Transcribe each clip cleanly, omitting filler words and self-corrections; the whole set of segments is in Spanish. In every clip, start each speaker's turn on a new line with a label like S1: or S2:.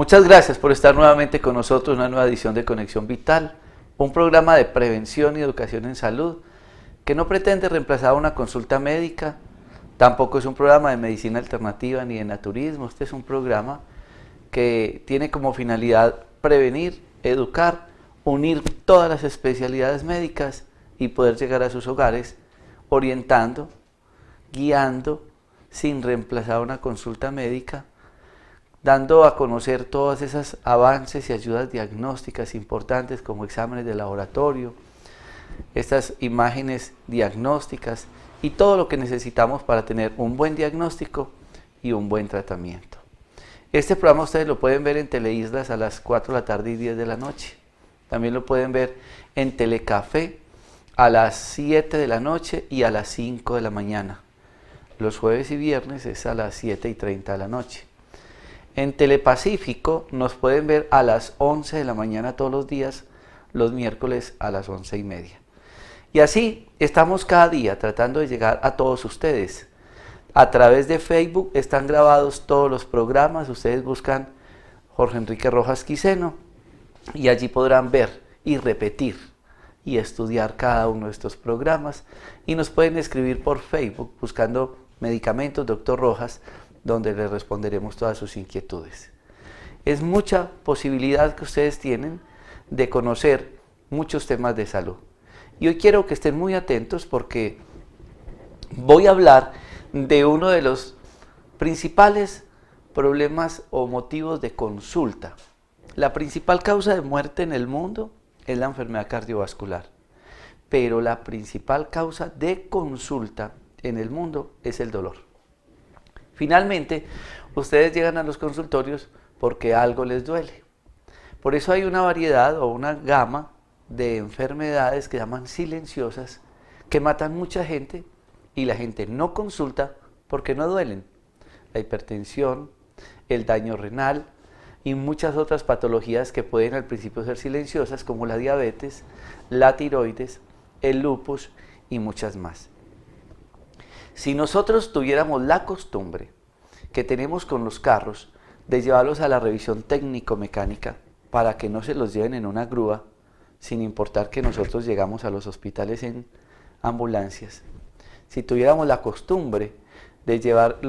S1: Muchas gracias por estar nuevamente con nosotros en una nueva edición de Conexión Vital, un programa de prevención y educación en salud que no pretende reemplazar una consulta médica, tampoco es un programa de medicina alternativa ni de naturismo. Este es un programa que tiene como finalidad prevenir, educar, unir todas las especialidades médicas y poder llegar a sus hogares orientando, guiando, sin reemplazar una consulta médica, dando a conocer todos esos avances y ayudas diagnósticas importantes como exámenes de laboratorio, estas imágenes diagnósticas y todo lo que necesitamos para tener un buen diagnóstico y un buen tratamiento. Este programa ustedes lo pueden ver en Teleislas a las 4 de la tarde y 10 de la noche. También lo pueden ver en Telecafé a las 7 de la noche y a las 5 de la mañana. Los jueves y viernes es a las 7:30 de la noche. En Telepacífico nos pueden ver a las 11 de la mañana todos los días, los miércoles a las 11:30. Y así estamos cada día tratando de llegar a todos ustedes. A través de Facebook están grabados todos los programas. Ustedes buscan Jorge Enrique Rojas Quiseno y allí podrán ver y repetir y estudiar cada uno de estos programas. Y nos pueden escribir por Facebook buscando Medicamentos Dr. Rojas, donde les responderemos todas sus inquietudes. Es mucha posibilidad que ustedes tienen de conocer muchos temas de salud. Y hoy quiero que estén muy atentos porque voy a hablar de uno de los principales problemas o motivos de consulta. La principal causa de muerte en el mundo es la enfermedad cardiovascular, pero la principal causa de consulta en el mundo es el dolor. Finalmente, ustedes llegan a los consultorios porque algo les duele. Por eso hay una variedad o una gama de enfermedades que llaman silenciosas, que matan mucha gente y la gente no consulta porque no duelen. La hipertensión, el daño renal y muchas otras patologías que pueden al principio ser silenciosas, como la diabetes, la tiroides, el lupus y muchas más. Si nosotros tuviéramos la costumbre que tenemos con los carros de llevarlos a la revisión técnico-mecánica para que no se los lleven en una grúa, sin importar que nosotros llegamos a los hospitales en ambulancias, si tuviéramos la costumbre de llevar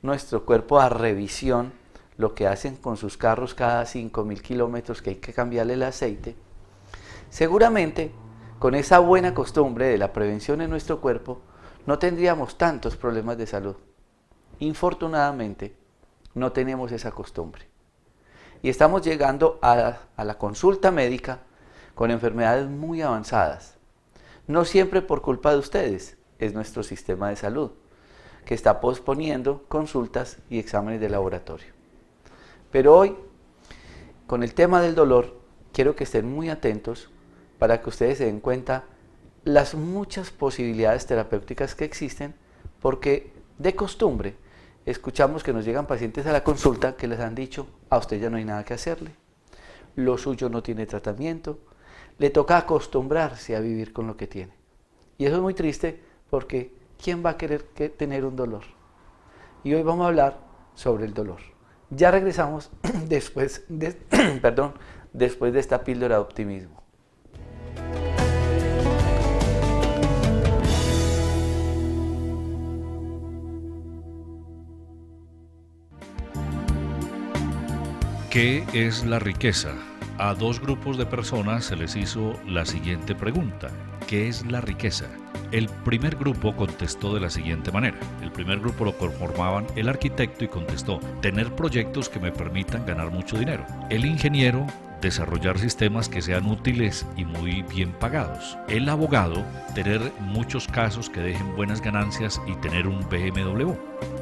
S1: nuestro cuerpo a revisión, lo que hacen con sus carros cada 5.000 kilómetros que hay que cambiarle el aceite, seguramente con esa buena costumbre de la prevención en nuestro cuerpo no tendríamos tantos problemas de salud. Infortunadamente no tenemos esa costumbre y estamos llegando a la consulta médica con enfermedades muy avanzadas. No siempre por culpa de ustedes, es nuestro sistema de salud que está posponiendo consultas y exámenes de laboratorio. Pero hoy, con el tema del dolor, quiero que estén muy atentos para que ustedes se den cuenta las muchas posibilidades terapéuticas que existen, porque de costumbre escuchamos que nos llegan pacientes a la consulta que les han dicho: a usted ya no hay nada que hacerle, lo suyo no tiene tratamiento, le toca acostumbrarse a vivir con lo que tiene. Y eso es muy triste porque ¿quién va a querer tener un dolor? Y hoy vamos a hablar sobre el dolor. Ya regresamos después de esta píldora de optimismo.
S2: ¿Qué es la riqueza? A dos grupos de personas se les hizo la siguiente pregunta: ¿qué es la riqueza? El primer grupo contestó de la siguiente manera. El primer grupo lo conformaban el arquitecto y contestó: tener proyectos que me permitan ganar mucho dinero. El ingeniero: desarrollar sistemas que sean útiles y muy bien pagados. El abogado: tener muchos casos que dejen buenas ganancias y tener un BMW.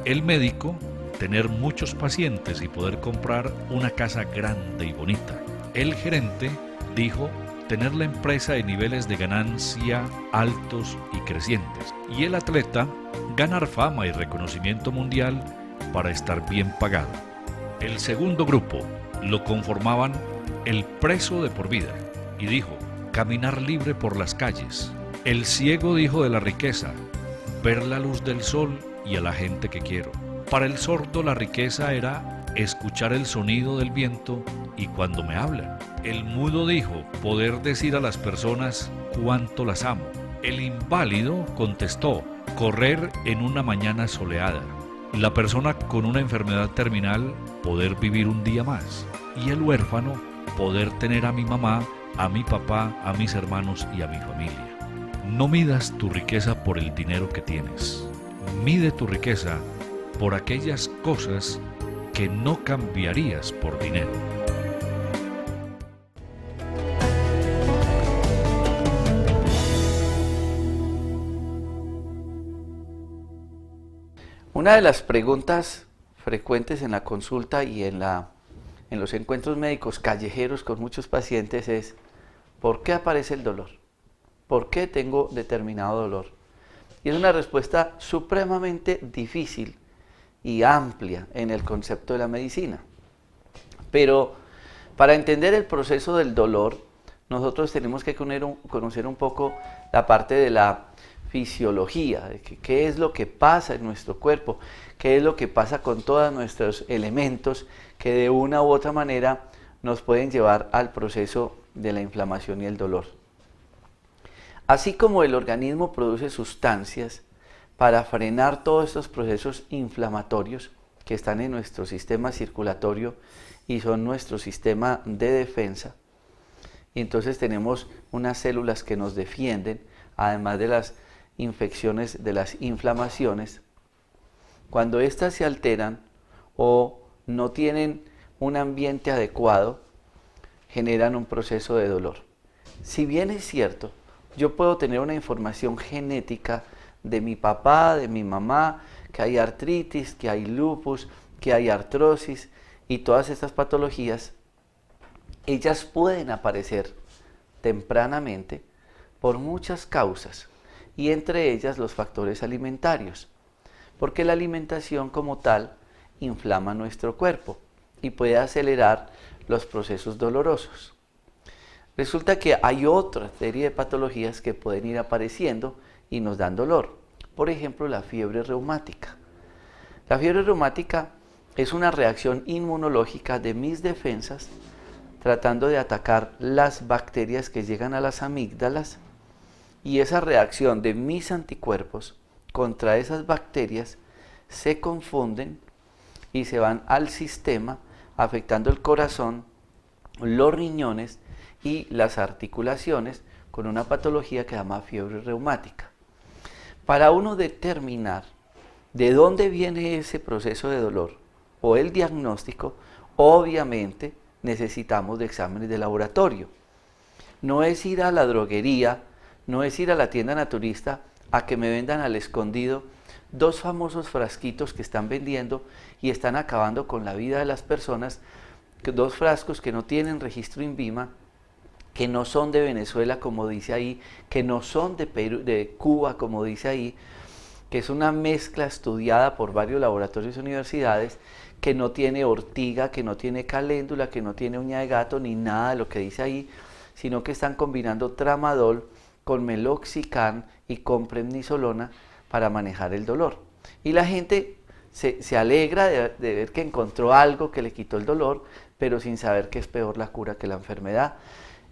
S2: El médico: tener muchos pacientes y poder comprar una casa grande y bonita. El gerente dijo: tener la empresa en niveles de ganancia altos y crecientes. Y el atleta: ganar fama y reconocimiento mundial para estar bien pagado. El segundo grupo lo conformaban el preso de por vida y dijo: caminar libre por las calles. El ciego dijo de la riqueza: ver la luz del sol y a la gente que quiero. Para el sordo la riqueza era escuchar el sonido del viento y cuando me hablan. El mudo dijo poder decir a las personas cuánto las amo. El inválido contestó correr en una mañana soleada. La persona con una enfermedad terminal poder vivir un día más. Y el huérfano poder tener a mi mamá, a mi papá, a mis hermanos y a mi familia. No midas tu riqueza por el dinero que tienes. Mide tu riqueza por aquellas cosas que no cambiarías por dinero.
S1: Una de las preguntas frecuentes en la consulta y en los encuentros médicos callejeros con muchos pacientes es: ¿por qué aparece el dolor? ¿Por qué tengo determinado dolor? Y es una respuesta supremamente difícil y amplia en el concepto de la medicina. Pero para entender el proceso del dolor, nosotros tenemos que conocer un poco la parte de la fisiología, de qué es lo que pasa en nuestro cuerpo, qué es lo que pasa con todos nuestros elementos que de una u otra manera nos pueden llevar al proceso de la inflamación y el dolor. Así como el organismo produce sustancias para frenar todos estos procesos inflamatorios que están en nuestro sistema circulatorio y son nuestro sistema de defensa, y entonces tenemos unas células que nos defienden, además de las infecciones, de las inflamaciones. Cuando éstas se alteran o no tienen un ambiente adecuado, generan un proceso de dolor. Si bien es cierto, yo puedo tener una información genética de mi papá, de mi mamá, que hay artritis, que hay lupus, que hay artrosis y todas estas patologías, ellas pueden aparecer tempranamente por muchas causas y entre ellas los factores alimentarios, porque la alimentación como tal inflama nuestro cuerpo y puede acelerar los procesos dolorosos. Resulta que hay otra serie de patologías que pueden ir apareciendo y nos dan dolor. Por ejemplo, la fiebre reumática. La fiebre reumática es una reacción inmunológica de mis defensas tratando de atacar las bacterias que llegan a las amígdalas, y esa reacción de mis anticuerpos contra esas bacterias se confunden y se van al sistema afectando el corazón, los riñones y las articulaciones con una patología que se llama fiebre reumática. Para uno determinar de dónde viene ese proceso de dolor o el diagnóstico, obviamente necesitamos de exámenes de laboratorio. No es ir a la droguería, no es ir a la tienda naturista a que me vendan al escondido dos famosos frasquitos que están vendiendo y están acabando con la vida de las personas, dos frascos que no tienen registro INVIMA, que no son de Venezuela como dice ahí, que no son de Perú, de Cuba como dice ahí, que es una mezcla estudiada por varios laboratorios y universidades, que no tiene ortiga, que no tiene caléndula, que no tiene uña de gato, ni nada de lo que dice ahí, sino que están combinando tramadol con meloxicam y con prednisolona para manejar el dolor. Y la gente se alegra de ver que encontró algo que le quitó el dolor, pero sin saber que es peor la cura que la enfermedad.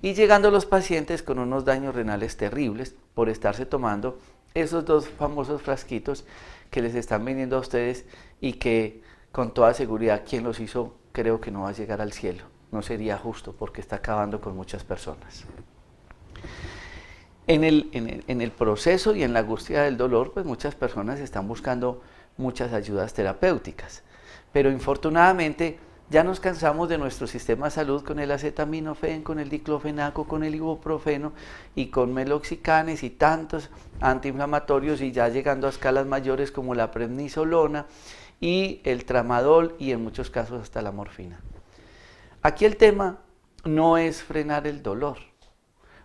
S1: Y llegando los pacientes con unos daños renales terribles por estarse tomando esos dos famosos frasquitos que les están vendiendo a ustedes y que con toda seguridad quien los hizo creo que no va a llegar al cielo. No sería justo porque está acabando con muchas personas. En el proceso y en la angustia del dolor, pues muchas personas están buscando muchas ayudas terapéuticas, pero infortunadamente ya nos cansamos de nuestro sistema de salud con el acetaminofén, con el diclofenaco, con el ibuprofeno y con meloxicanes y tantos antiinflamatorios, y ya llegando a escalas mayores como la prednisolona y el tramadol y en muchos casos hasta la morfina. Aquí el tema no es frenar el dolor,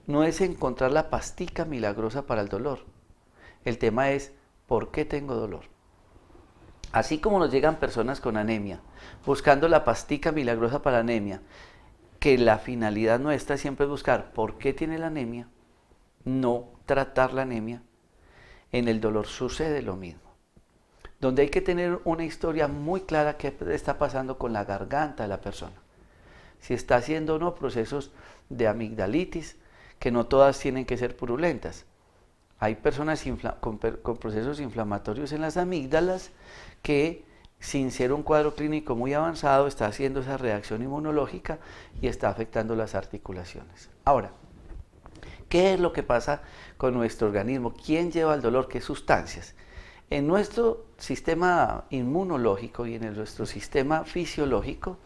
S1: no es encontrar la pastica milagrosa para el dolor. El tema es ¿por qué tengo dolor? Así como nos llegan personas con anemia, buscando la pastica milagrosa para la anemia, que la finalidad nuestra siempre es buscar por qué tiene la anemia, no tratar la anemia, en el dolor sucede lo mismo. donde hay que tener una historia muy clara qué está pasando con la garganta de la persona. Si está haciendo o no procesos de amigdalitis, que no todas tienen que ser purulentas. Hay personas con procesos inflamatorios en las amígdalas que, sin ser un cuadro clínico muy avanzado, está haciendo esa reacción inmunológica y está afectando las articulaciones. Ahora, ¿qué es lo que pasa con nuestro organismo? ¿Quién lleva el dolor? ¿Qué sustancias? En nuestro sistema inmunológico y en nuestro sistema fisiológico,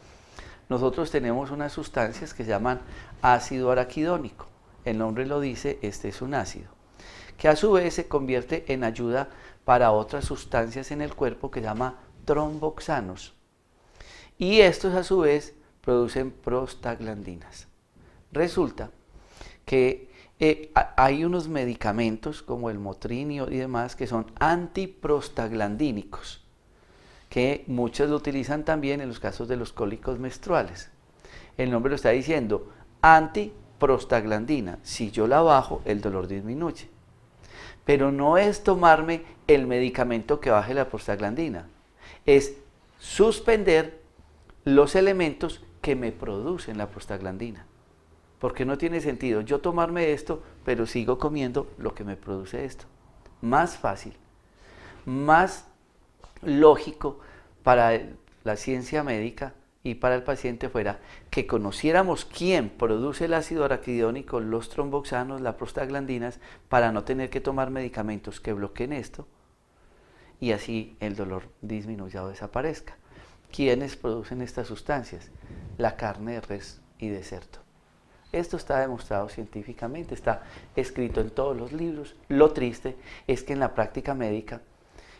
S1: nosotros tenemos unas sustancias que se llaman ácido araquidónico. El nombre lo dice, este es un ácido, que a su vez se convierte en ayuda para otras sustancias en el cuerpo que se llama tromboxanos. Y estos a su vez producen prostaglandinas. Resulta que hay unos medicamentos como el motrinio y demás que son antiprostaglandínicos, que muchos lo utilizan también en los casos de los cólicos menstruales. El nombre lo está diciendo, antiprostaglandina. Si yo la bajo, el dolor disminuye. Pero no es tomarme el medicamento que baje la prostaglandina, es suspender los elementos que me producen la prostaglandina. Porque no tiene sentido yo tomarme esto, pero sigo comiendo lo que me produce esto. Más fácil, más lógico para la ciencia médica y para el paciente fuera que conociéramos quién produce el ácido araquidónico, los tromboxanos, las prostaglandinas, para no tener que tomar medicamentos que bloqueen esto y así el dolor disminuya o desaparezca. ¿Quiénes producen estas sustancias? La carne de res y de cerdo. Esto está demostrado científicamente, está escrito en todos los libros. Lo triste es que en la práctica médica,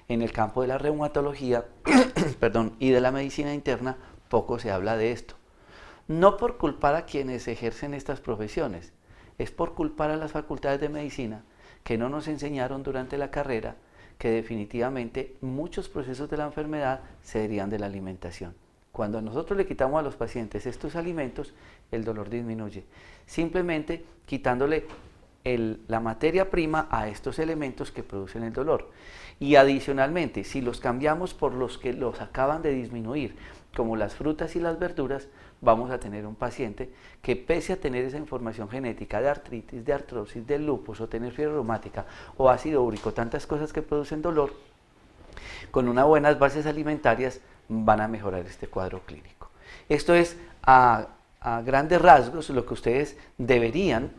S1: en el campo de la reumatología y de la medicina interna, poco se habla de esto. No por culpar a quienes ejercen estas profesiones, es por culpar a las facultades de medicina que no nos enseñaron durante la carrera que definitivamente muchos procesos de la enfermedad se derivan de la alimentación. Cuando nosotros le quitamos a los pacientes estos alimentos, el dolor disminuye. Simplemente quitándole la materia prima a estos elementos que producen el dolor. Y adicionalmente, si los cambiamos por los que los acaban de disminuir, como las frutas y las verduras, vamos a tener un paciente que, pese a tener esa información genética de artritis, de artrosis, de lupus o tener fiebre reumática o ácido úrico, tantas cosas que producen dolor, con unas buenas bases alimentarias van a mejorar este cuadro clínico. Esto es a grandes rasgos lo que ustedes deberían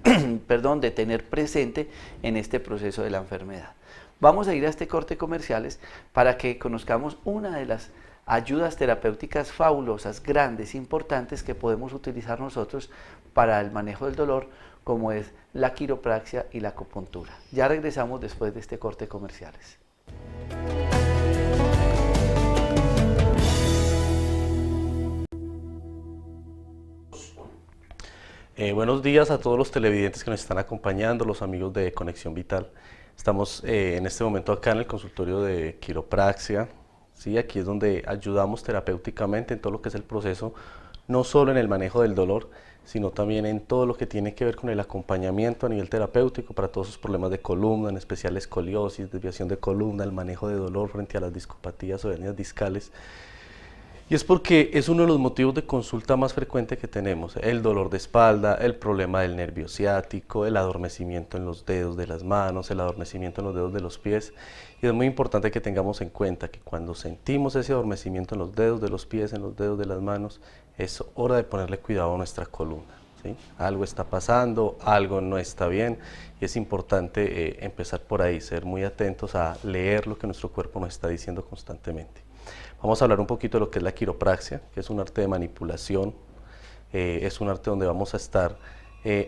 S1: de tener presente en este proceso de la enfermedad. Vamos a ir a este corte comerciales para que conozcamos una de las ayudas terapéuticas fabulosas, grandes, importantes que podemos utilizar nosotros para el manejo del dolor, como es la quiropraxia y la acupuntura. Ya regresamos después de este corte comerciales.
S3: Buenos días a todos los televidentes que nos están acompañando, los amigos de Conexión Vital. Estamos en este momento acá en el consultorio de quiropraxia. ¿Sí? Aquí es donde ayudamos terapéuticamente en todo lo que es el proceso, no solo en el manejo del dolor, sino también en todo lo que tiene que ver con el acompañamiento a nivel terapéutico para todos esos problemas de columna, en especial escoliosis, desviación de columna, el manejo de dolor frente a las discopatías o hernias discales. Y es porque es uno de los motivos de consulta más frecuente que tenemos, el dolor de espalda, el problema del nervio ciático, el adormecimiento en los dedos de las manos, el adormecimiento en los dedos de los pies. Y es muy importante que tengamos en cuenta que cuando sentimos ese adormecimiento en los dedos de los pies, en los dedos de las manos, es hora de ponerle cuidado a nuestra columna, ¿sí? Algo está pasando, algo no está bien y es importante empezar por ahí, ser muy atentos a leer lo que nuestro cuerpo nos está diciendo constantemente. Vamos a hablar un poquito de lo que es la quiropraxia, que es un arte de manipulación, es un arte donde vamos a estar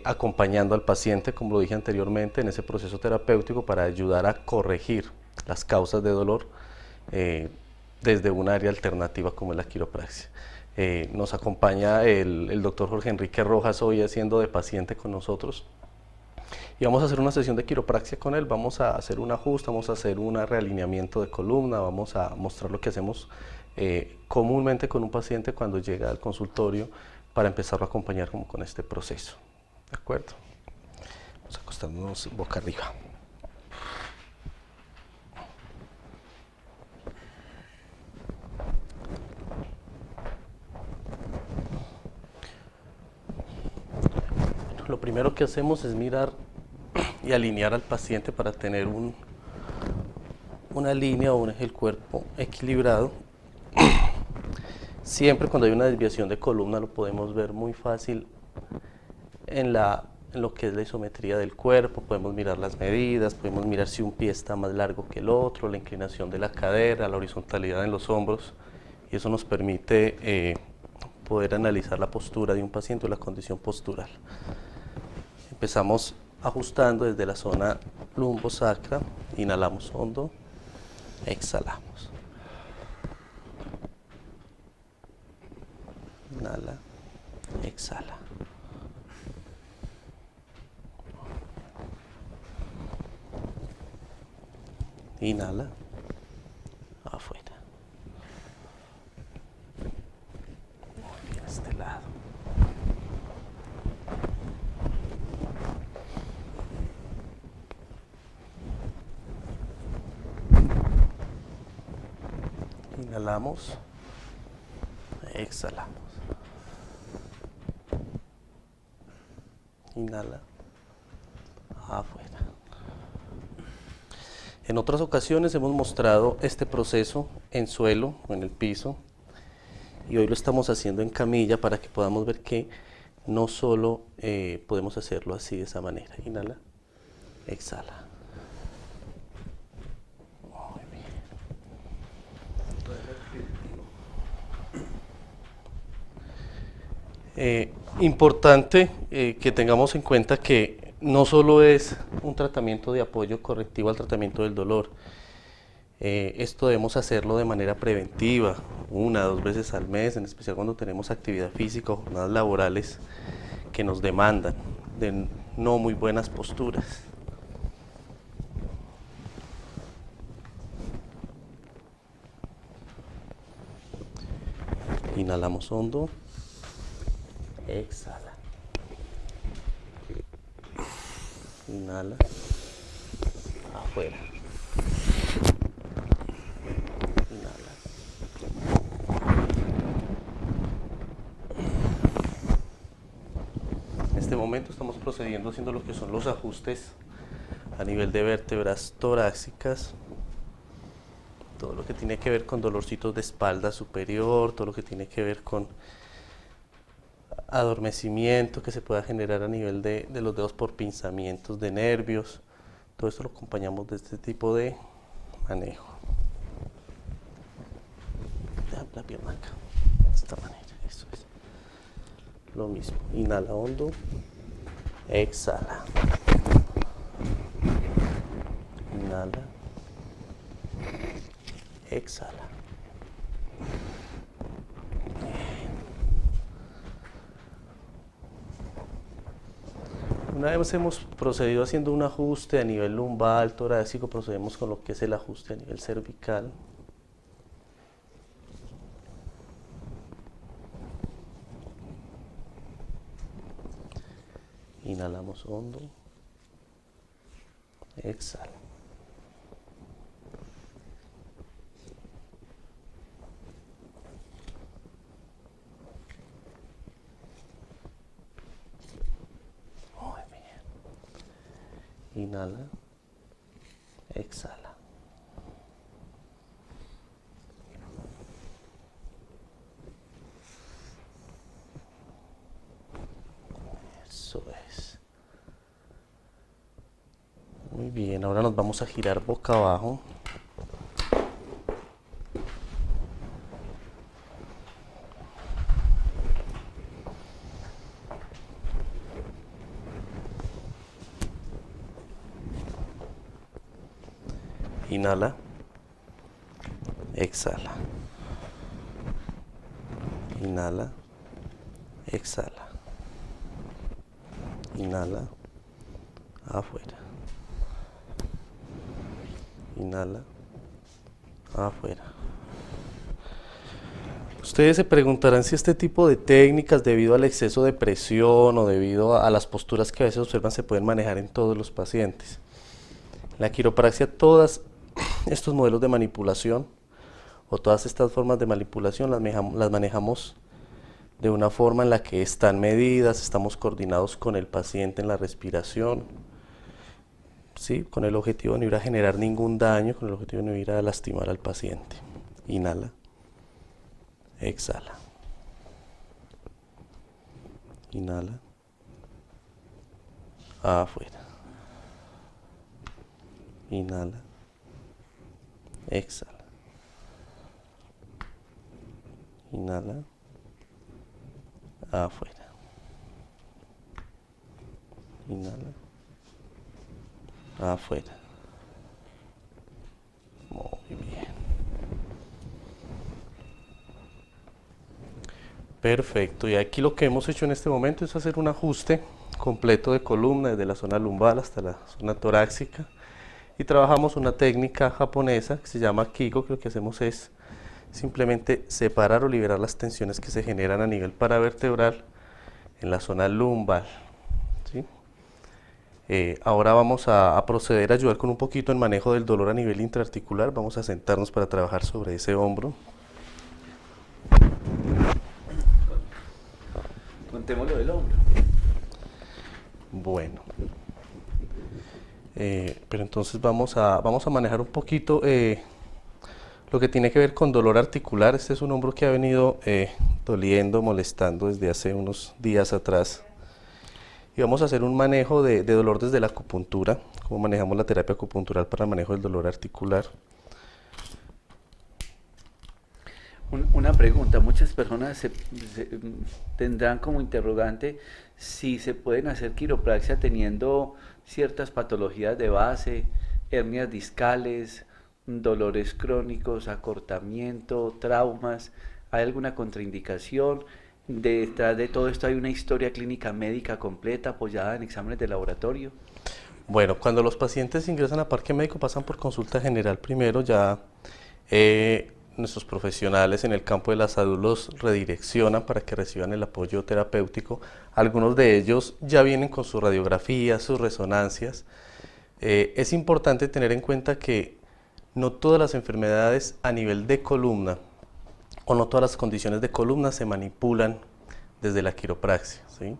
S3: acompañando al paciente, como lo dije anteriormente, en ese proceso terapéutico para ayudar a corregir las causas de dolor desde un área alternativa como es la quiropraxia. Nos acompaña el doctor Jorge Enrique Rojas hoy haciendo de paciente con nosotros. Y vamos a hacer una sesión de quiropraxia con él, vamos a hacer un ajuste, vamos a hacer un realineamiento de columna, vamos a mostrar lo que hacemos comúnmente con un paciente cuando llega al consultorio para empezarlo a acompañar como con este proceso. ¿De acuerdo? Vamos a acostarnos boca arriba. lo primero que hacemos es mirar y alinear al paciente para tener una línea o un eje del cuerpo equilibrado. Siempre cuando hay una desviación de columna lo podemos ver muy fácil en lo que es la isometría del cuerpo. Podemos mirar las medidas, podemos mirar si un pie está más largo que el otro, la inclinación de la cadera, la horizontalidad en los hombros, y eso nos permite poder analizar la postura de un paciente o la condición postural. Empezamos ajustando desde la zona lumbosacra, inhalamos hondo, exhalamos. Inhala, exhala. Inhala, afuera. Muy bien, este lado. Inhalamos, exhalamos. Inhala, afuera. En otras ocasiones hemos mostrado este proceso en suelo o en el piso, y hoy lo estamos haciendo en camilla para que podamos ver que no solo podemos hacerlo así, de esa manera. Inhala, exhala. Muy bien. Importante que tengamos en cuenta que no solo es un tratamiento de apoyo correctivo al tratamiento del dolor. Esto debemos hacerlo de manera preventiva, 1 o 2 veces al mes, en especial cuando tenemos actividad física o jornadas laborales que nos demandan de no muy buenas posturas. Inhalamos hondo, exhala. Inhala, afuera. Inhala. En este momento estamos procediendo haciendo lo que son los ajustes a nivel de vértebras torácicas, todo lo que tiene que ver con dolorcitos de espalda superior, todo lo que tiene que ver con adormecimiento que se pueda generar a nivel de los dedos por pinzamientos de nervios. Todo esto lo acompañamos de este tipo de manejo. Deja la pierna acá, de esta manera, eso es. Lo mismo, inhala hondo, exhala. Inhala, exhala. Una vez hemos procedido haciendo un ajuste a nivel lumbar, torácico, procedemos con lo que es el ajuste a nivel cervical. Inhalamos hondo, exhala. Inhala, exhala. Eso es. Muy bien, ahora nos vamos a girar boca abajo. Inhala, exhala. Inhala, exhala. Inhala, afuera. Inhala, afuera. Ustedes se preguntarán si este tipo de técnicas, debido al exceso de presión o debido a las posturas que a veces observan, se pueden manejar en todos los pacientes. En la quiropraxia, todos estos modelos de manipulación o todas estas formas de manipulación las manejamos de una forma en la que están medidas, estamos coordinados con el paciente en la respiración, ¿sí? Con el objetivo de no ir a generar ningún daño, con el objetivo de no ir a lastimar al paciente. Inhala, exhala. Inhala, afuera. Inhala, exhala. Inhala, afuera. Inhala, afuera. Muy bien. Perfecto. Y aquí lo que hemos hecho en este momento es hacer un ajuste completo de columna desde la zona lumbar hasta la zona torácica. Y trabajamos una técnica japonesa que se llama Kigo, que lo que hacemos es simplemente separar o liberar las tensiones que se generan a nivel paravertebral en la zona lumbar, ¿sí? Ahora vamos a proceder a ayudar con un poquito en manejo del dolor a nivel intraarticular. Vamos a sentarnos para trabajar sobre ese hombro.
S1: Contémoslo del hombro.
S3: Bueno, pero entonces vamos a manejar un poquito lo que tiene que ver con dolor articular. Este es un hombro que ha venido doliendo, molestando desde hace unos días atrás. Y vamos a hacer un manejo de dolor desde la acupuntura, cómo manejamos la terapia acupuntural para el manejo del dolor articular.
S1: Una pregunta, muchas personas tendrán como interrogante si se pueden hacer quiropraxia teniendo ciertas patologías de base, hernias discales, dolores crónicos, acortamiento, traumas. ¿Hay alguna contraindicación? Detrás de todo esto hay una historia clínica médica completa apoyada en exámenes de laboratorio.
S3: Bueno, cuando los pacientes ingresan a Parque Médico pasan por consulta general primero, ya nuestros profesionales en el campo de la salud los redireccionan para que reciban el apoyo terapéutico. Algunos de ellos ya vienen con sus radiografías, sus resonancias. Es importante tener en cuenta que no todas las enfermedades a nivel de columna o no todas las condiciones de columna se manipulan desde la quiropraxia, ¿sí?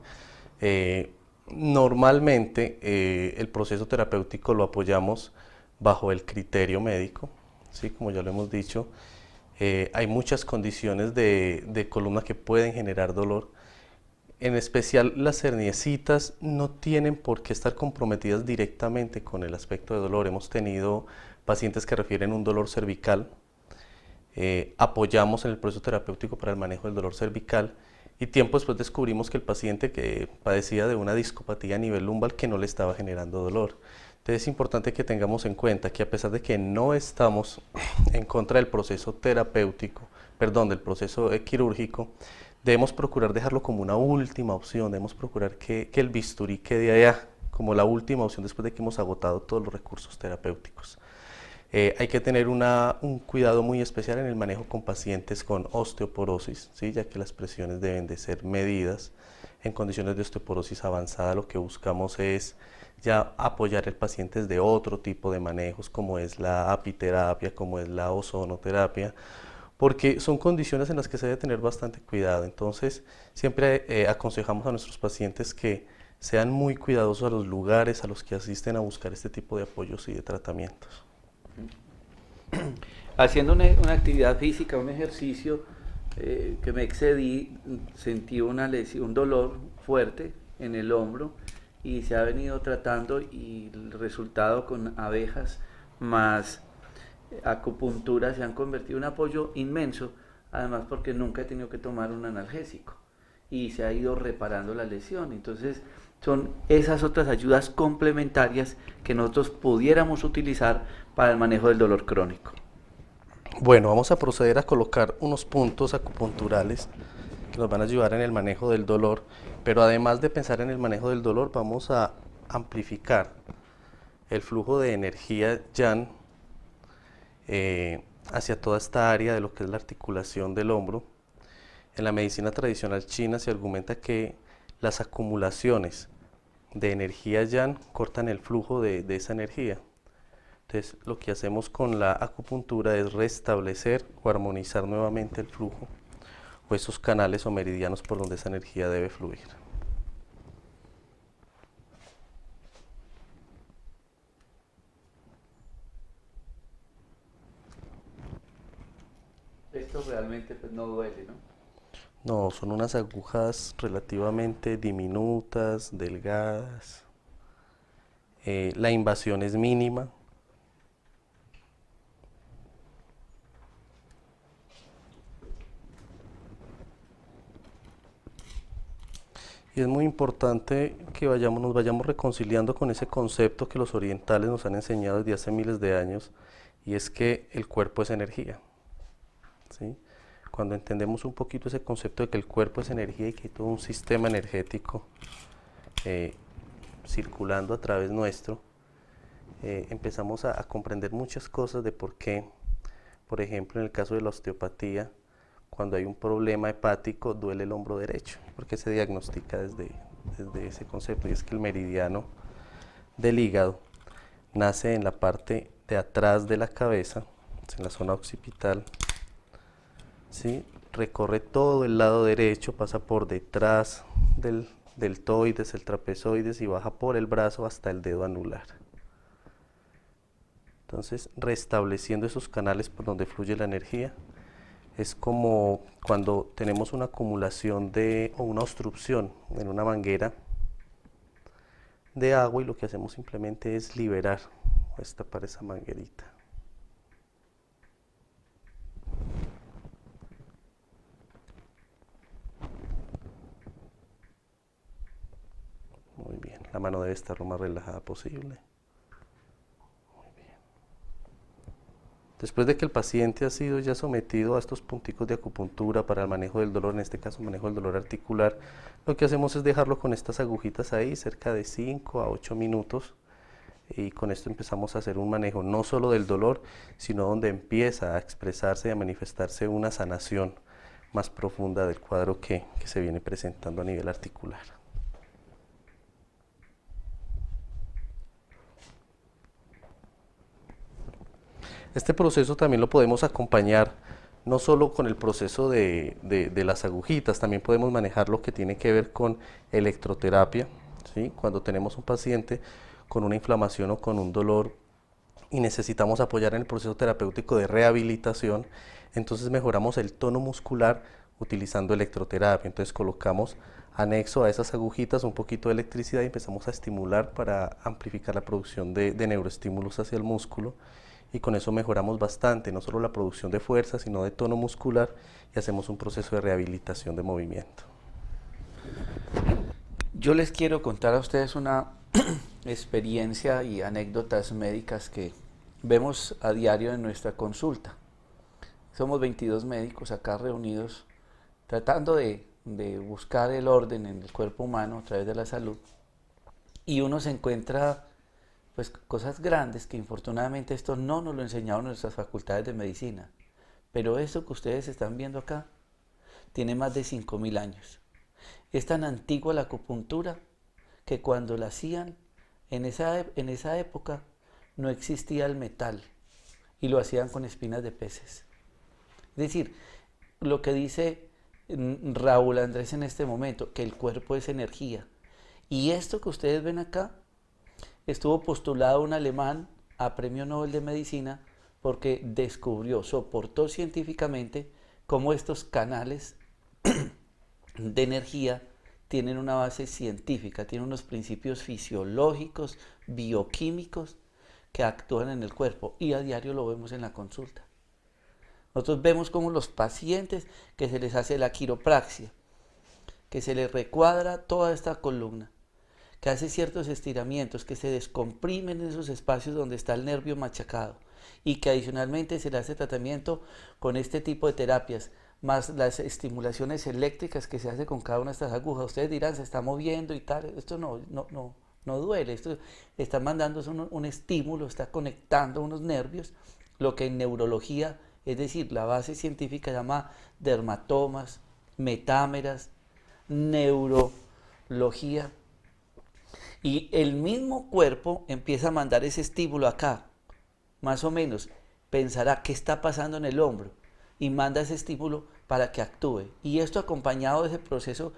S3: Normalmente el proceso terapéutico lo apoyamos bajo el criterio médico, ¿sí? Como ya lo hemos dicho, hay muchas condiciones de columna que pueden generar dolor. En especial las herniecitas no tienen por qué estar comprometidas directamente con el aspecto de dolor. Hemos tenido pacientes que refieren un dolor cervical. Apoyamos en el proceso terapéutico para el manejo del dolor cervical y tiempo después descubrimos que el paciente que padecía de una discopatía a nivel lumbar que no le estaba generando dolor. Entonces es importante que tengamos en cuenta que a pesar de que no estamos en contra del proceso terapéutico, perdón, del proceso quirúrgico, debemos procurar dejarlo como una última opción, debemos procurar que el bisturí quede allá como la última opción después de que hemos agotado todos los recursos terapéuticos. Hay que tener un cuidado muy especial en el manejo con pacientes con osteoporosis, ¿sí? Ya que las presiones deben de ser medidas. En condiciones de osteoporosis avanzada lo que buscamos es ya apoyar al paciente de otro tipo de manejos como es la apiterapia, como es la ozonoterapia, porque son condiciones en las que se debe tener bastante cuidado. Entonces siempre aconsejamos a nuestros pacientes que sean muy cuidadosos a los lugares a los que asisten a buscar este tipo de apoyos y de tratamientos.
S1: Haciendo una actividad física, un ejercicio que me excedí, sentí una lesión, un dolor fuerte en el hombro y se ha venido tratando y el resultado con abejas más acupuntura se han convertido en un apoyo inmenso, además porque nunca he tenido que tomar un analgésico y se ha ido reparando la lesión. Entonces son esas otras ayudas complementarias que nosotros pudiéramos utilizar para el manejo del dolor crónico.
S3: Bueno, vamos a proceder a colocar unos puntos acupunturales que nos van a ayudar en el manejo del dolor, pero además de pensar en el manejo del dolor, vamos a amplificar el flujo de energía yang hacia toda esta área de lo que es la articulación del hombro. En la medicina tradicional china se argumenta que las acumulaciones de energía yang cortan el flujo de esa energía. Entonces lo que hacemos con la acupuntura es restablecer o armonizar nuevamente el flujo. o esos canales o meridianos por donde esa energía debe fluir.
S1: Esto realmente pues no duele, ¿no?
S3: No, son unas agujas relativamente diminutas, delgadas. La invasión es mínima. Y es muy importante que nos vayamos reconciliando con ese concepto que los orientales nos han enseñado desde hace miles de años, y es que el cuerpo es energía, ¿sí? Cuando entendemos un poquito ese concepto de que el cuerpo es energía y que hay todo un sistema energético circulando a través nuestro, empezamos a comprender muchas cosas de por qué, por ejemplo, en el caso de la osteopatía, cuando hay un problema hepático duele el hombro derecho, porque se diagnostica desde ese concepto, y es que el meridiano del hígado nace en la parte de atrás de la cabeza, en la zona occipital, ¿sí? Recorre todo el lado derecho, pasa por detrás del deltoides, el trapezoides, y baja por el brazo hasta el dedo anular. Entonces, restableciendo esos canales por donde fluye la energía, es como cuando tenemos una acumulación o una obstrucción en una manguera de agua, y lo que hacemos simplemente es liberar o destapar esa manguerita. Muy bien, la mano debe estar lo más relajada posible. Después de que el paciente ha sido ya sometido a estos punticos de acupuntura para el manejo del dolor, en este caso manejo del dolor articular, lo que hacemos es dejarlo con estas agujitas ahí cerca de 5 a 8 minutos, y con esto empezamos a hacer un manejo no solo del dolor, sino donde empieza a expresarse y a manifestarse una sanación más profunda del cuadro que se viene presentando a nivel articular. Este proceso también lo podemos acompañar no solo con el proceso de las agujitas, también podemos manejar lo que tiene que ver con electroterapia, ¿sí? Cuando tenemos un paciente con una inflamación o con un dolor y necesitamos apoyar en el proceso terapéutico de rehabilitación, entonces mejoramos el tono muscular utilizando electroterapia. Entonces colocamos anexo a esas agujitas un poquito de electricidad y empezamos a estimular para amplificar la producción de neuroestímulos hacia el músculo, y con eso mejoramos bastante, no solo la producción de fuerza, sino de tono muscular, y hacemos un proceso de rehabilitación de movimiento.
S1: Yo les quiero contar a ustedes una experiencia y anécdotas médicas que vemos a diario en nuestra consulta. Somos 22 médicos acá reunidos tratando de buscar el orden en el cuerpo humano a través de la salud, y uno se encuentra pues cosas grandes que infortunadamente esto no nos lo enseñaron en nuestras facultades de medicina, pero esto que ustedes están viendo acá tiene más de 5000 años. Es tan antigua la acupuntura que cuando la hacían en esa época no existía el metal y lo hacían con espinas de peces. Es decir, lo que dice Raúl Andrés en este momento, que el cuerpo es energía, y esto que ustedes ven acá estuvo postulado un alemán a Premio Nobel de Medicina porque soportó científicamente cómo estos canales de energía tienen una base científica, tienen unos principios fisiológicos, bioquímicos que actúan en el cuerpo, y a diario lo vemos en la consulta. Nosotros vemos como los pacientes que se les hace la quiropraxia, que se les recuadra toda esta columna, que hace ciertos estiramientos, que se descomprimen en esos espacios donde está el nervio machacado, y que adicionalmente se le hace tratamiento con este tipo de terapias, más las estimulaciones eléctricas que se hace con cada una de estas agujas. Ustedes dirán, se está moviendo y tal, esto no duele, esto está mandando un estímulo, está conectando unos nervios, lo que en neurología, es decir, la base científica llama dermatomas, metámeras, neurología. Y el mismo cuerpo empieza a mandar ese estímulo acá, más o menos, pensará qué está pasando en el hombro, y manda ese estímulo para que actúe. Y esto acompañado de ese proceso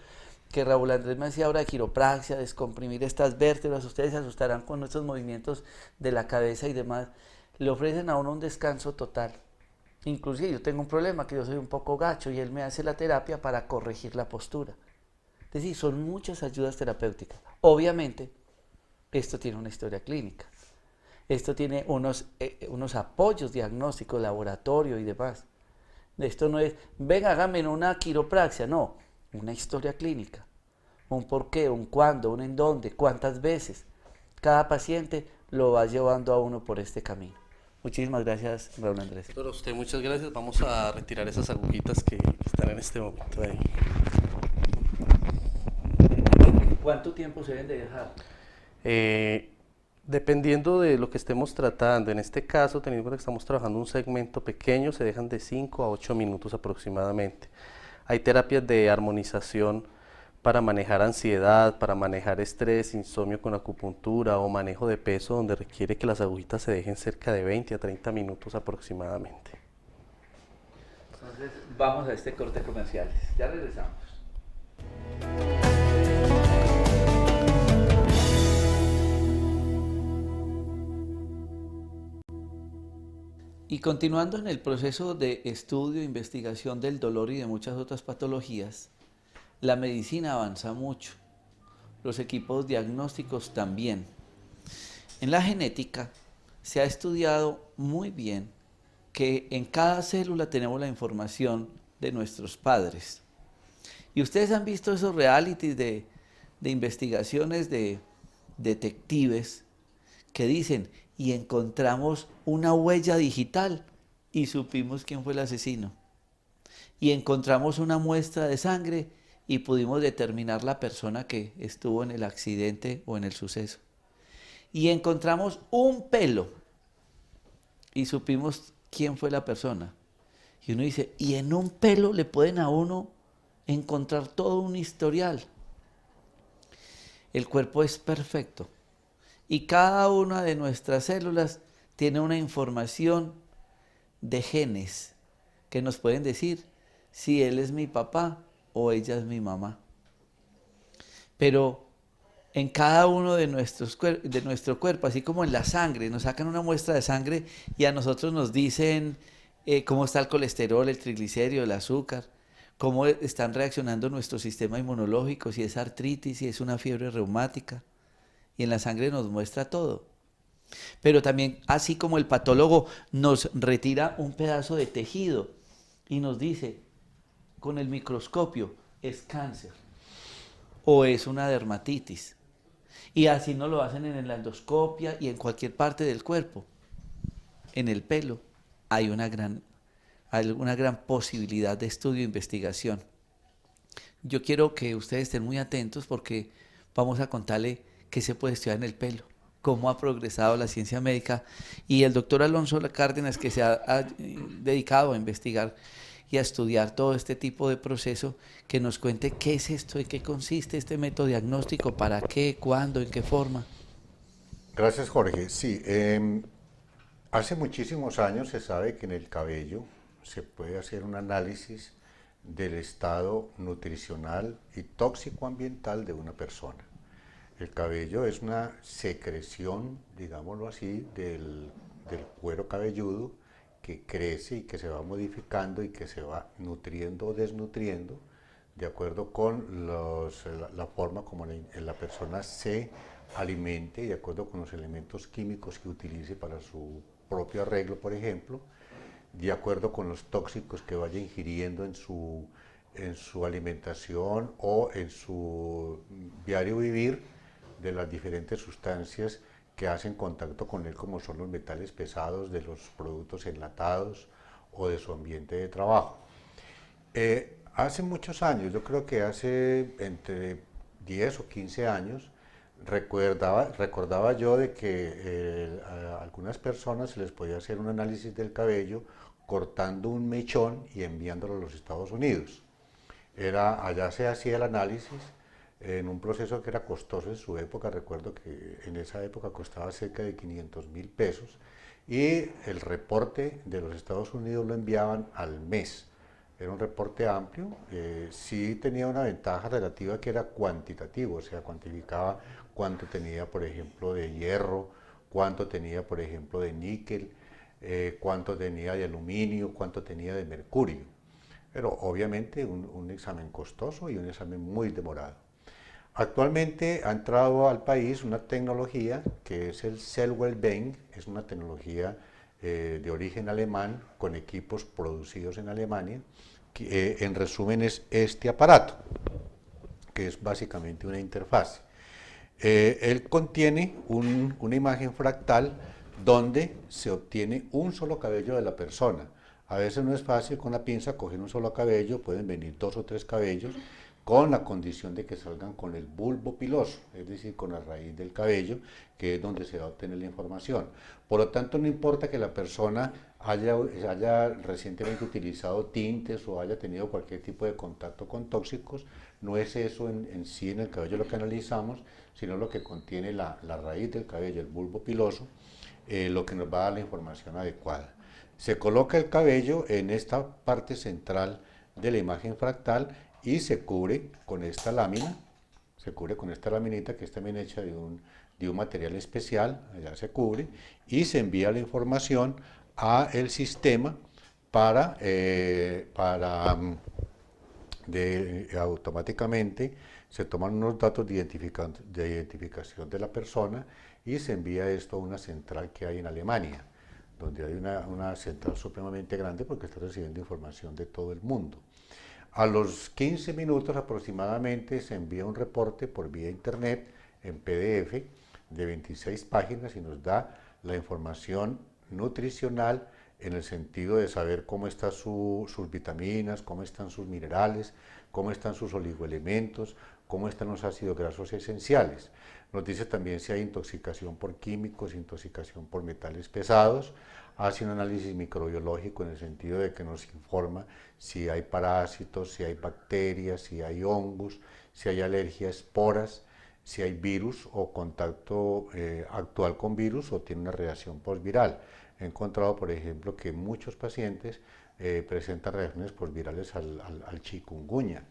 S1: que Raúl Andrés me decía ahora de quiropraxia, descomprimir estas vértebras, ustedes se asustarán con nuestros movimientos de la cabeza y demás, le ofrecen a uno un descanso total. Inclusive yo tengo un problema, que yo soy un poco gacho y él me hace la terapia para corregir la postura. Es decir, son muchas ayudas terapéuticas. Obviamente, esto tiene una historia clínica. Esto tiene unos apoyos diagnósticos, laboratorio y demás. Esto no es, venga, hágame una quiropraxia, no, una historia clínica. Un por qué, un cuándo, un en dónde, cuántas veces. Cada paciente lo va llevando a uno por este camino. Muchísimas gracias, Raúl Andrés.
S3: Pero a usted muchas gracias. Vamos a retirar esas agujitas que están en este momento ahí.
S1: ¿Cuánto tiempo se deben de dejar?
S3: Dependiendo de lo que estemos tratando, en este caso, teniendo en cuenta que estamos trabajando un segmento pequeño, se dejan de 5 a 8 minutos aproximadamente. Hay terapias de armonización para manejar ansiedad, para manejar estrés, insomnio con acupuntura o manejo de peso, donde requiere que las agujitas se dejen cerca de 20 a 30 minutos aproximadamente.
S1: Entonces, vamos a este corte comercial. Ya regresamos. Y continuando en el proceso de estudio e investigación del dolor y de muchas otras patologías, la medicina avanza mucho, los equipos diagnósticos también. En la genética se ha estudiado muy bien que en cada célula tenemos la información de nuestros padres. Y ustedes han visto esos realities de investigaciones de detectives que dicen, y encontramos una huella digital y supimos quién fue el asesino. Y encontramos una muestra de sangre y pudimos determinar la persona que estuvo en el accidente o en el suceso. Y encontramos un pelo y supimos quién fue la persona. Y uno dice, y en un pelo le pueden a uno encontrar todo un historial. El cuerpo es perfecto. Y cada una de nuestras células tiene una información de genes que nos pueden decir si él es mi papá o ella es mi mamá. Pero en cada uno de nuestro cuerpo, así como en la sangre, nos sacan una muestra de sangre y a nosotros nos dicen cómo está el colesterol, el triglicérido, el azúcar, cómo están reaccionando nuestro sistema inmunológico, si es artritis, si es una fiebre reumática. Y en la sangre nos muestra todo. Pero también, así como el patólogo nos retira un pedazo de tejido y nos dice, con el microscopio, es cáncer o es una dermatitis. Y así nos lo hacen en la endoscopia y en cualquier parte del cuerpo. En el pelo hay una gran posibilidad de estudio e investigación. Yo quiero que ustedes estén muy atentos porque vamos a contarle qué se puede estudiar en el pelo, cómo ha progresado la ciencia médica, y el doctor Alonso Cárdenas, que se ha dedicado a investigar y a estudiar todo este tipo de proceso, que nos cuente qué es esto y qué consiste este método diagnóstico, para qué, cuándo, en qué forma.
S4: Gracias, Jorge. Sí, hace muchísimos años se sabe que en el cabello se puede hacer un análisis del estado nutricional y tóxico-ambiental de una persona. El cabello es una secreción, digámoslo así, del cuero cabelludo que crece y que se va modificando y que se va nutriendo o desnutriendo de acuerdo con la forma como la persona se alimente y de acuerdo con los elementos químicos que utilice para su propio arreglo, por ejemplo, de acuerdo con los tóxicos que vaya ingiriendo en su alimentación o en su diario vivir, de las diferentes sustancias que hacen contacto con él, como son los metales pesados de los productos enlatados o de su ambiente de trabajo. Hace muchos años, yo creo que hace entre 10 o 15 años, recordaba yo de que a algunas personas se les podía hacer un análisis del cabello cortando un mechón y enviándolo a los Estados Unidos. Allá se hacía el análisis en un proceso que era costoso en su época. Recuerdo que en esa época costaba cerca de 500.000 pesos y el reporte de los Estados Unidos lo enviaban al mes. era un reporte amplio, sí tenía una ventaja relativa que era cuantitativo, o sea, cuantificaba cuánto tenía, por ejemplo, de hierro, cuánto tenía, por ejemplo, de níquel, cuánto tenía de aluminio, cuánto tenía de mercurio. Pero obviamente un examen costoso y un examen muy demorado. Actualmente ha entrado al país una tecnología que es el Zellweger-Bank, es una tecnología de origen alemán con equipos producidos en Alemania, que en resumen es este aparato, que es básicamente una interfaz. Él contiene una imagen fractal donde se obtiene un solo cabello de la persona. A veces no es fácil con la pinza coger un solo cabello, pueden venir 2 o 3 cabellos, con la condición de que salgan con el bulbo piloso, es decir, con la raíz del cabello, que es donde se va a obtener la información. Por lo tanto, no importa que la persona haya recientemente utilizado tintes o haya tenido cualquier tipo de contacto con tóxicos, no es eso en sí en el cabello lo que analizamos, sino lo que contiene la raíz del cabello, el bulbo piloso, lo que nos va a dar la información adecuada. Se coloca el cabello en esta parte central de la imagen fractal y se cubre con esta lámina, se cubre con esta laminita que es también hecha de un material especial, allá se cubre, y se envía la información a el sistema automáticamente se toman unos datos de identificación de la persona y se envía esto a una central que hay en Alemania, donde hay una central supremamente grande porque está recibiendo información de todo el mundo. A los 15 minutos aproximadamente se envía un reporte por vía internet en PDF de 26 páginas y nos da la información nutricional en el sentido de saber cómo están sus vitaminas, cómo están sus minerales, cómo están sus oligoelementos, cómo están los ácidos grasos esenciales. Nos dice también si hay intoxicación por químicos, intoxicación por metales pesados. Hace un análisis microbiológico en el sentido de que nos informa si hay parásitos, si hay bacterias, si hay hongos, si hay alergia a esporas, si hay virus o contacto actual con virus o tiene una reacción postviral. He encontrado, por ejemplo, que muchos pacientes presentan reacciones postvirales al chikungunya.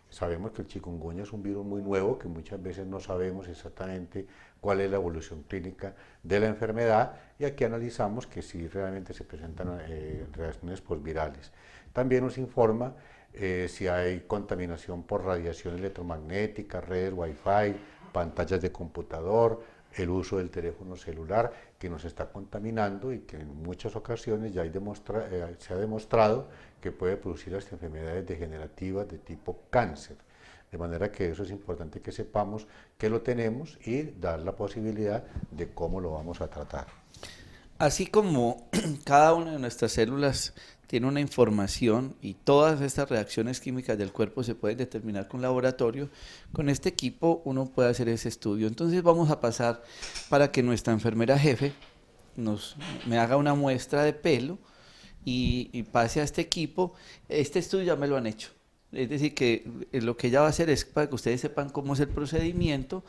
S4: Sabemos que el chikungunya es un virus muy nuevo, que muchas veces no sabemos exactamente cuál es la evolución clínica de la enfermedad, y aquí analizamos que sí realmente se presentan reacciones postvirales. También nos informa si hay contaminación por radiación electromagnética, redes Wi-Fi, pantallas de computador, el uso del teléfono celular que nos está contaminando y que en muchas ocasiones ya se ha demostrado que puede producir hasta enfermedades degenerativas de tipo cáncer. De manera que eso es importante que sepamos que lo tenemos y dar la posibilidad de cómo lo vamos a tratar.
S1: Así como cada una de nuestras células tiene una información y todas estas reacciones químicas del cuerpo se pueden determinar con laboratorio, con este equipo uno puede hacer ese estudio. Entonces vamos a pasar para que nuestra enfermera jefe me haga una muestra de pelo y pase a este equipo. Este estudio ya me lo han hecho. Es decir, que lo que ella va a hacer es para que ustedes sepan cómo es el procedimiento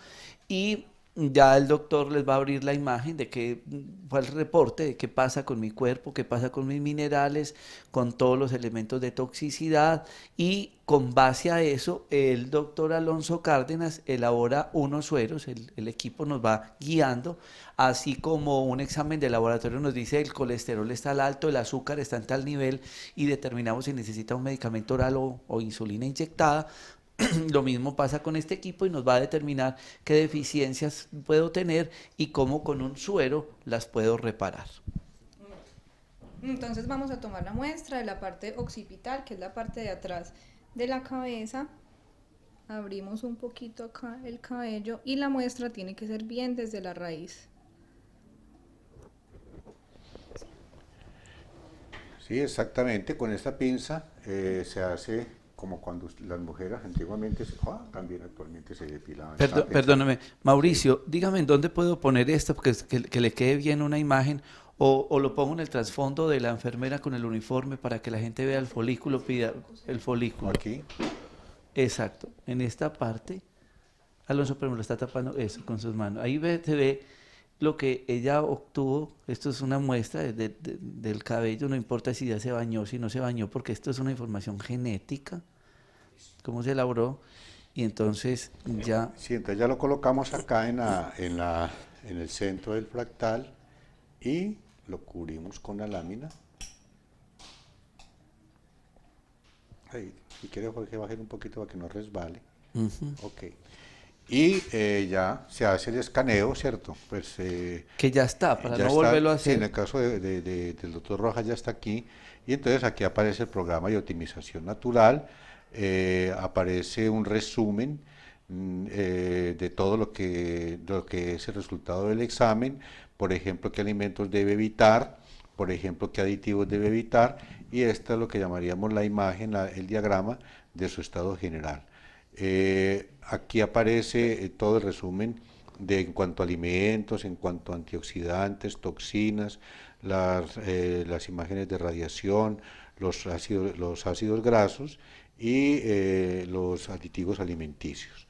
S1: y ya el doctor les va a abrir la imagen de qué fue el reporte, de qué pasa con mi cuerpo, qué pasa con mis minerales, con todos los elementos de toxicidad, y con base a eso el doctor Alonso Cárdenas elabora unos sueros, el equipo nos va guiando, así como un examen de laboratorio nos dice el colesterol está al alto, el azúcar está en tal nivel y determinamos si necesita un medicamento oral o insulina inyectada. Lo mismo pasa con este equipo y nos va a determinar qué deficiencias puedo tener y cómo con un suero las puedo reparar.
S5: Entonces vamos a tomar la muestra de la parte occipital, que es la parte de atrás de la cabeza. Abrimos un poquito acá el cabello y la muestra tiene que ser bien desde la raíz.
S4: Sí, exactamente. Con esta pinza se hace como cuando las mujeres antiguamente, también actualmente se depilaban.
S1: Perdóname, Mauricio, dígame en dónde puedo poner esto, porque que le quede bien una imagen, o lo pongo en el trasfondo de la enfermera con el uniforme para que la gente vea el folículo, pida el folículo.
S4: Aquí.
S1: Exacto, en esta parte. Alonso, pero me lo está tapando eso con sus manos. Ahí se ve lo que ella obtuvo, esto es una muestra del cabello, no importa si ya se bañó, si no se bañó, porque esto es una información genética, cómo se elaboró, y entonces ya,
S4: Sí, entonces ya lo colocamos acá en el centro del fractal y lo cubrimos con la lámina. Ahí, si quiere Jorge bajar un poquito para que no resbale. Ok. Y ya se hace el escaneo, ¿cierto? Pues
S1: que ya está, para
S4: ya
S1: no
S4: está,
S1: volverlo a
S4: sí, en
S1: hacer.
S4: el caso del doctor Rojas ya está aquí. Y entonces aquí aparece el programa de optimización natural, aparece un resumen de todo lo que es el resultado del examen, por ejemplo, qué alimentos debe evitar, por ejemplo, qué aditivos debe evitar, y esta es lo que llamaríamos la imagen, el diagrama de su estado general. Aquí aparece todo el resumen en cuanto a alimentos, en cuanto a antioxidantes, toxinas, las imágenes de radiación, los ácidos grasos y los aditivos alimenticios.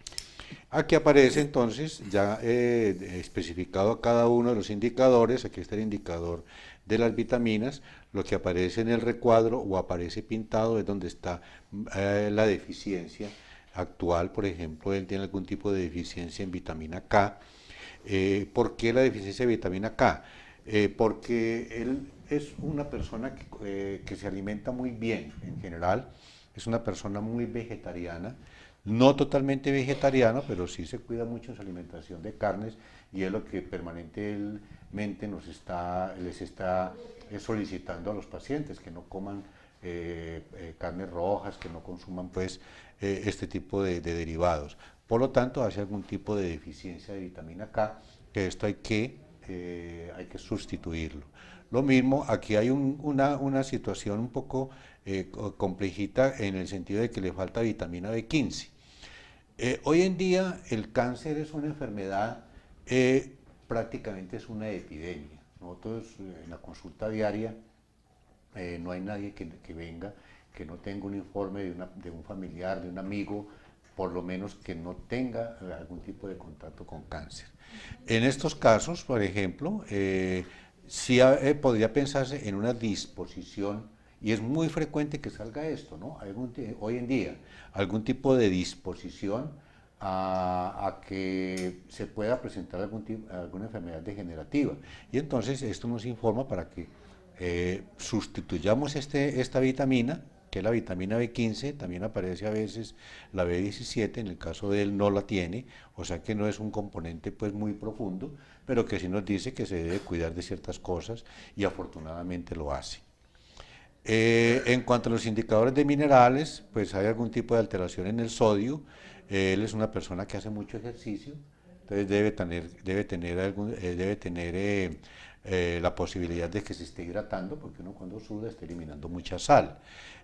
S4: Aquí aparece entonces ya especificado a cada uno de los indicadores, aquí está el indicador de las vitaminas, lo que aparece en el recuadro o aparece pintado es donde está la deficiencia actual, por ejemplo, él tiene algún tipo de deficiencia en vitamina K. ¿Por qué la deficiencia de vitamina K? Porque él es una persona que se alimenta muy bien en general, es una persona muy vegetariana, no totalmente vegetariano, pero sí se cuida mucho en su alimentación de carnes y es lo que permanentemente les está solicitando a los pacientes, que no coman carnes rojas, que no consuman pues este tipo de derivados. Por lo tanto, hace algún tipo de deficiencia de vitamina K, que esto hay que sustituirlo. Lo mismo, aquí hay una situación un poco complejita en el sentido de que le falta vitamina B15. Hoy en día el cáncer es una enfermedad, prácticamente es una epidemia. Nosotros en la consulta diaria no hay nadie que venga que no tenga un informe de un familiar, de un amigo, por lo menos que no tenga algún tipo de contacto con cáncer. En estos casos, por ejemplo, sí podría pensarse en una disposición, y es muy frecuente que salga esto, ¿no? Hoy en día, algún tipo de disposición a que se pueda presentar alguna enfermedad degenerativa. Y entonces esto nos informa para que sustituyamos esta vitamina, que es la vitamina B15, también aparece a veces la B17, en el caso de él no la tiene, o sea que no es un componente pues muy profundo, pero que sí nos dice que se debe cuidar de ciertas cosas y afortunadamente lo hace. En cuanto a los indicadores de minerales, pues hay algún tipo de alteración en el sodio. Él es una persona que hace mucho ejercicio, entonces debe tener la posibilidad de que se esté hidratando, porque uno cuando suda está eliminando mucha sal.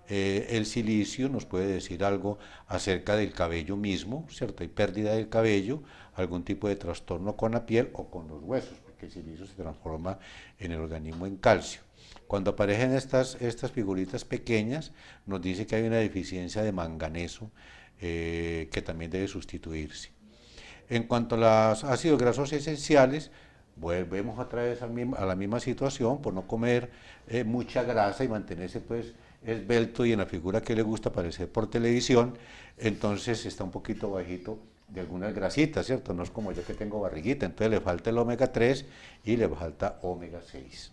S4: El silicio nos puede decir algo acerca del cabello mismo, ¿cierto? Hay pérdida del cabello, algún tipo de trastorno con la piel o con los huesos, porque el silicio se transforma en el organismo en calcio. Cuando aparecen estas figuritas pequeñas, nos dice que hay una deficiencia de manganeso que también debe sustituirse. En cuanto a los ácidos grasos esenciales, volvemos otra vez a la misma situación, por no comer mucha grasa y mantenerse pues esbelto y en la figura que le gusta aparecer por televisión, entonces está un poquito bajito de algunas grasitas, ¿cierto? No es como yo que tengo barriguita, entonces le falta el omega 3 y le falta omega 6.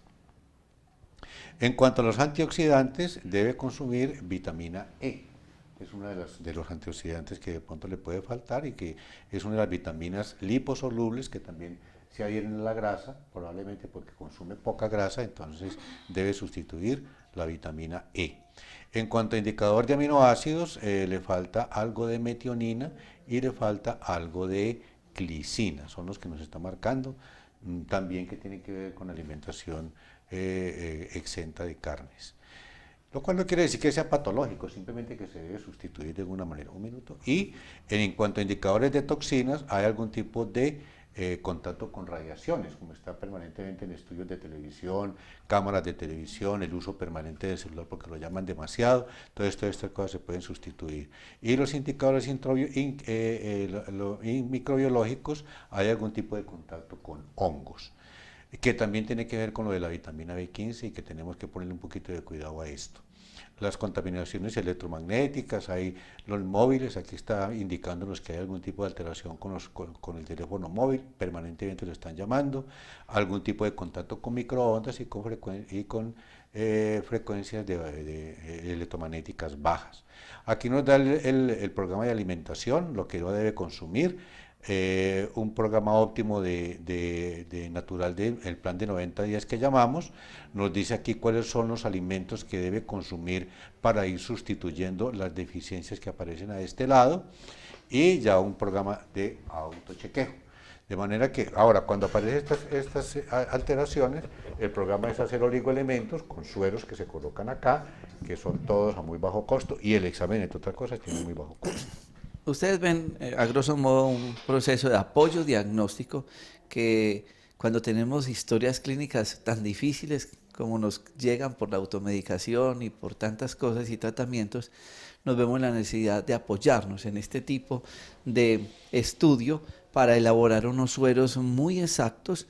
S4: En cuanto a los antioxidantes, debe consumir vitamina E. Es uno de los antioxidantes que de pronto le puede faltar y que es una de las vitaminas liposolubles que también se adhieren a la grasa, probablemente porque consume poca grasa, entonces debe sustituir la vitamina E. En cuanto a indicador de aminoácidos, le falta algo de metionina y le falta algo de glicina, son los que nos está marcando, también que tienen que ver con alimentación exenta de carnes. Lo cual no quiere decir que sea patológico, simplemente que se debe sustituir de alguna manera. Un minuto. Y en cuanto a indicadores de toxinas, hay algún tipo de contacto con radiaciones, como está permanentemente en estudios de televisión, cámaras de televisión, el uso permanente del celular porque lo llaman demasiado, todas estas cosas se pueden sustituir. Y los indicadores microbiológicos, hay algún tipo de contacto con hongos. que también tiene que ver con lo de la vitamina B15 y que tenemos que ponerle un poquito de cuidado a esto. Las contaminaciones electromagnéticas, hay los móviles, aquí está indicándonos que hay algún tipo de alteración con el teléfono móvil, permanentemente lo están llamando, algún tipo de contacto con microondas y con frecuencias electromagnéticas bajas. Aquí nos da el programa de alimentación, lo que uno debe consumir, un programa óptimo de natural del plan de 90 días que llamamos, nos dice aquí cuáles son los alimentos que debe consumir para ir sustituyendo las deficiencias que aparecen a este lado, y ya un programa de autochequeo. De manera que ahora cuando aparecen estas alteraciones, el programa es hacer oligoelementos con sueros que se colocan acá, que son todos a muy bajo costo, y el examen, entre otras cosas, tiene muy bajo costo.
S1: Ustedes ven, a grosso modo, un proceso de apoyo diagnóstico que cuando tenemos historias clínicas tan difíciles como nos llegan por la automedicación y por tantas cosas y tratamientos, nos vemos en la necesidad de apoyarnos en este tipo de estudio para elaborar unos sueros muy exactos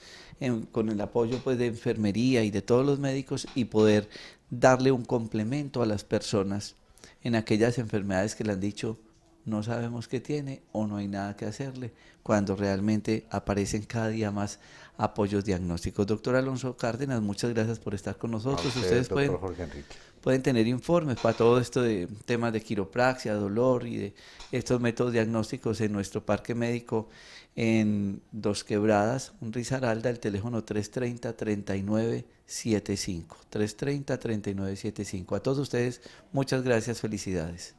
S1: con el apoyo pues, de enfermería y de todos los médicos y poder darle un complemento a las personas en aquellas enfermedades que le han dicho no sabemos qué tiene o no hay nada que hacerle, cuando realmente aparecen cada día más apoyos diagnósticos. Doctor Alonso Cárdenas, muchas gracias por estar con nosotros. Ustedes pueden tener informes para todo esto de temas de quiropraxia, dolor y de estos métodos diagnósticos en nuestro parque médico en Dos Quebradas, un Risaralda, el teléfono 330-3975. 330-3975. A todos ustedes, muchas gracias, felicidades.